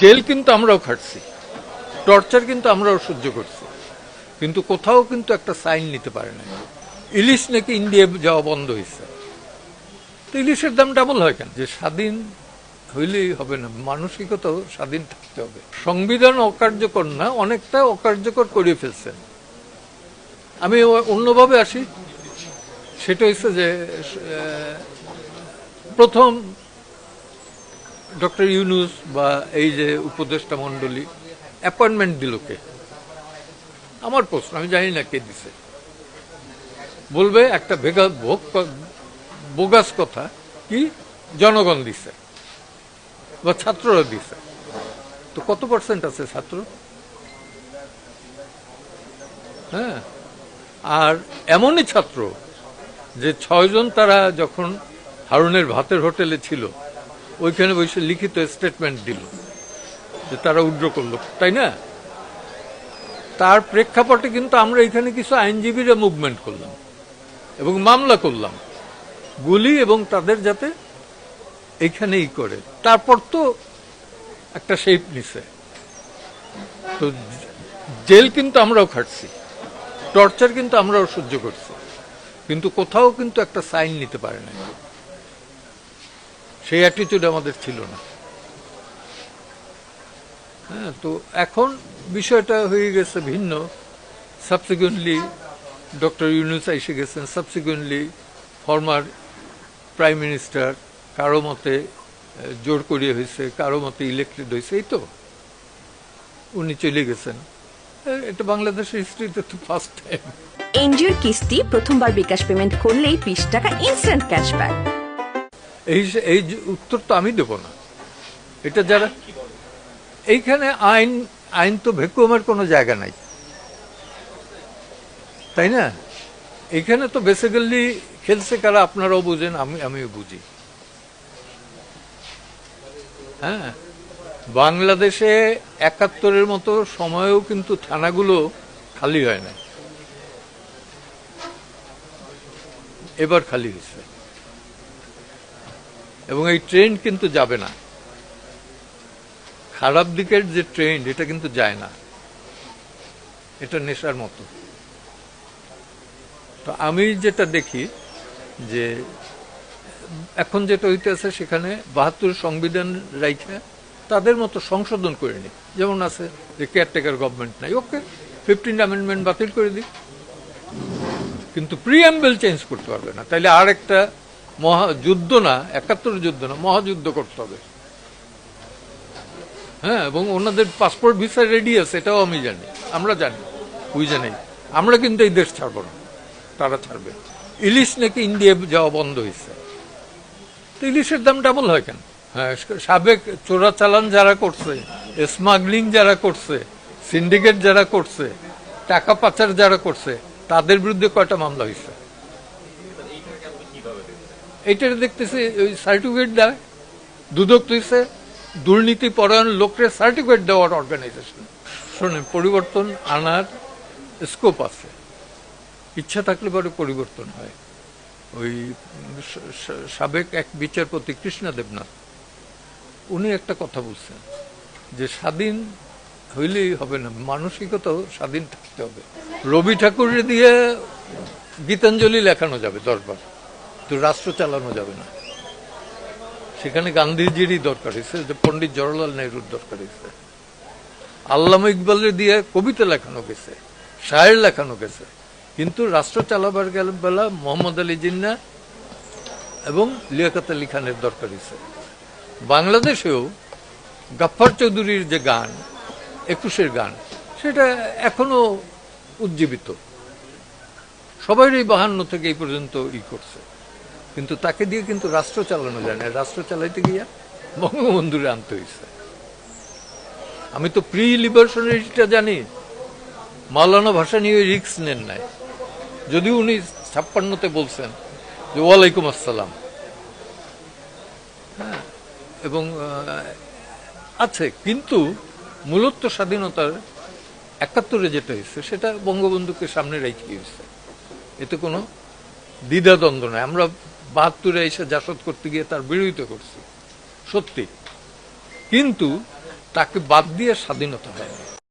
Jail কিন্তু আমরাও খাটছি, torture কিন্তু আমরাও সহ্য করছি, কিন্তু কোথাও কিন্তু একটা সাইন নিতে পারে না। ইলিশ নাকি ইন্ডিয়া যাওয়া বন্ধ হয়েছে, তো ইলিশের দাম ডাবল হয় কেন? যে স্বাধীন হইলেই হবে না, মানসিকতাও স্বাধীন থাকতে হবে। সংবিধান অকার্যকর না, অনেকটা অকার্যকর করে ফেলছেন। আমি অন্যভাবে আসি, সেটা হচ্ছে যে প্রথম ডক্টর ইউনূস বা এই যে উপদেষ্টা মণ্ডলী অ্যাপয়েন্টমেন্ট দিল কে? আমার প্রশ্ন, আমি জানি না কে দিছে। বলবে একটা বোগাস কথা কি জনগণ দিছে বা ছাত্ররা দিছে। তো কত পার্সেন্ট আছে ছাত্র? হ্যাঁ, আর এমনই ছাত্র যে 6 জন তারা যখন হারুনের ভাতের হোটেলে ছিল ওইখানে বসে লিখিত স্টেটমেন্ট দিল যে তারা উইথড্র করলো, তাই না? তার প্রেক্ষাপটে কিন্তু আমরা এখানে কিছু আইনজীবীরা মুভমেন্ট করলাম এবং মামলা করলাম গুলি এবং তাদের যাতে এইখানেই করে। তারপর তো একটা শেপ নিছে। তো জেল কিন্তু আমরাও খাটছি, টর্চার কিন্তু আমরাও সহ্য করছি, কিন্তু কোথাও কিন্তু একটা সাইন নিতে পারে না। সেই অ্যাটিটিউড আমাদের ছিল না। হ্যাঁ, তো এখন বিষয়টা হয়ে গেছে ভিন্ন। সাবসিকুয়েন্টলি ডক্টর ইউনূস এসে গেছেন, সাবসিকুয়েন্টলি ফর্মার প্রাইম মিনিস্টার কারো মতে জোর করিয়ে হয়েছে, কারো মতে ইলেক্টেড হয়েছে, এই তো উনি চলে গেছেন। এটা বাংলাদেশের হিস্ট্রিতে তো ফার্স্ট টাইম। এনজিওর কিস্তি প্রথমবার বিকাশ পেমেন্ট করলেই 20 টাকা ইনস্ট্যান্ট ক্যাশব্যাক। এই উত্তর তো আমি দেব না, এটা যারা এইখানে আইন তো ভ্যাকুয়ামের কোনো জায়গা নাই, তাই না? এখানে তো বেসিক্যালি খেলছে কারা আপনারাও বুঝেন, আমিও বুঝি। হ্যাঁ, বাংলাদেশে 71-এর মতো সময়েও কিন্তু থানাগুলো খালি হয় না, এবার খালি হয়েছে। এবং এই ট্রেন কিন্তু যাবে না, খারাপ দিকের যে ট্রেন এটা কিন্তু যায় না, এটা নেশার মতো। তো আমি যেটা দেখি যে এখন যেটা হইতেছে সেখানে 72 সংবিধান রাইখা তাদের মতো সংশোধন করে নি, যেমন আছে যে কেয়ারটেকার গভর্নমেন্ট নাই, ওকে 15 অ্যামেন্ডমেন্ট বাতিল করে দিই, কিন্তু প্রিএম্বল চেঞ্জ করতে পারবে না। তাইলে আর একটা মহাযুদ্ধ না, 71 যুদ্ধ না, মহাযুদ্ধ করতে হবে। হ্যাঁ, এবং ওনাদের পাসপোর্ট ভিসা রেডি আছে, এটাও আমি জানি, আমরা জানি, বুঝে নেই। আমরা কিন্তু এই দেশ ছাড়বো না, তারা ছাড়বে। ইলিশ নাকি ইন্ডিয়া যাওয়া বন্ধ হয়েছে, তো ইলিশের দাম ডাবল হয় কেন? হ্যাঁ, সাবেক চোরাচালান যারা করছে, স্মাগলিং যারা করছে, সিন্ডিকেট যারা করছে, টাকা পাচার যারা করছে, তাদের বিরুদ্ধে কয়টা মামলা হয়েছে? এইটা দেখতেছি ওই সার্টিফিকেট দেয়, দুদক হয়েছে দুর্নীতি পরায়ণ লোকের সার্টিফিকেট দেওয়ার অর্গানাইজেশন। শোনেন, পরিবর্তন আনার স্কোপ আছে, ইচ্ছা থাকলে পরে পরিবর্তন হয়। ওই সাবেক এক বিচারপতি কৃষ্ণা দেবনাথ উনি একটা কথা বলছেন যে স্বাধীন হইলেই হবে না, মানসিকতাও স্বাধীন থাকতে হবে। রবি ঠাকুরের দিয়ে গীতাঞ্জলি লেখানো যাবে দরবার, তো রাষ্ট্র চালানো যাবে না। সেখানে গান্ধীজিরই দরকার হয়েছে, যে পণ্ডিত জওহরলাল নেহরুর দরকার হয়েছে। আল্লামা ইকবালের দিয়ে কবিতা লেখানো গেছে, শায়ের লেখানো গেছে, কিন্তু রাষ্ট্র চালাবার বেলা মোহাম্মদ আলী জিন্নাহ এবং লিয়াকত আলী খানের দরকার হয়েছে। বাংলাদেশেও গাফফার চৌধুরীর যে গান 21-এর গান, সেটা এখনো উজ্জীবিত, সবাই 52 থেকে এই পর্যন্ত করছে, কিন্তু তাকে দিয়ে কিন্তু রাষ্ট্র চালানো যায় না। রাষ্ট্র চালাইতে গিয়া বঙ্গবন্ধুরে আনতে হয়েছে। আমি তো প্রি লিবারেশনটা জানি, মাওলানা ভাষা নিয়ে রিক্স নেন নাই, যদিও উনি 56-তে বলছেন যে ওয়ালাইকুম আসসালাম। হ্যাঁ, এবং আছে, কিন্তু মূলত স্বাধীনতার 71-এ যেটা হয়েছে সেটা বঙ্গবন্ধুকে সামনে রেখে হয়েছে, এতে কোনো দ্বিধাদ্বন্দ্ব নাই। আমরা 72-এ এসে জাসদ করতে গিয়ে তার বিরোধিতা করছি সত্যি, কিন্তু তাকে বাদ দিয়ে স্বাধীনতা হয় না।